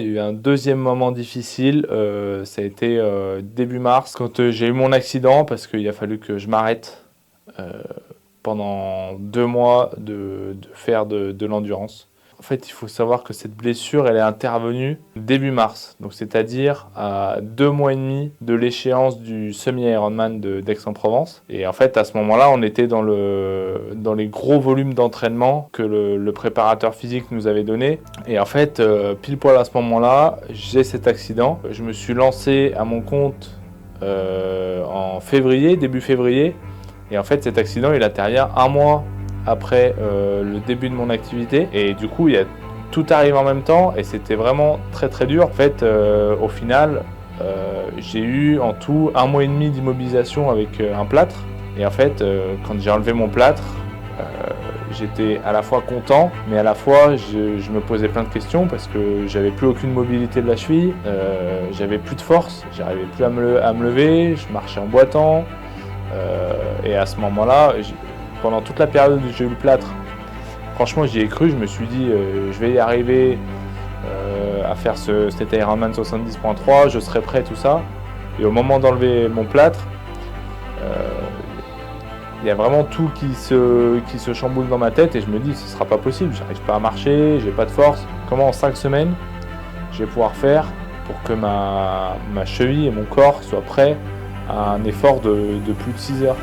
Il y a eu un deuxième moment difficile, ça a été début mars, quand j'ai eu mon accident, parce qu'il a fallu que je m'arrête pendant 2 mois de faire de l'endurance. En fait, il faut savoir que cette blessure, elle est intervenue début mars, donc c'est-à-dire à 2 mois et demi de l'échéance du semi-Ironman d'Aix-en-Provence. Et en fait, à ce moment-là, on était dans les gros volumes d'entraînement que le préparateur physique nous avait donné. Et en fait, pile poil à ce moment-là, j'ai cet accident. Je me suis lancé à mon compte en février, début février. Et en fait, cet accident, il intervient 1 mois après le début de mon activité. Et du coup, tout arrive en même temps et c'était vraiment très très dur. En fait, au final, j'ai eu en tout 1 mois et demi d'immobilisation avec un plâtre. Et en fait, quand j'ai enlevé mon plâtre, j'étais à la fois content, mais à la fois je me posais plein de questions parce que j'avais plus aucune mobilité de la cheville, j'avais plus de force, j'arrivais plus à me lever, je marchais en boitant. Et à ce moment-là, pendant toute la période où j'ai eu le plâtre, franchement j'y ai cru, je me suis dit je vais y arriver à faire cet Ironman 70.3, je serai prêt, tout ça. Et au moment d'enlever mon plâtre, il y a vraiment tout qui se chamboule dans ma tête et je me dis ce sera pas possible, j'arrive pas à marcher, j'ai pas de force. Comment en 5 semaines je vais pouvoir faire pour que ma cheville et mon corps soient prêts à un effort de plus de 6 heures?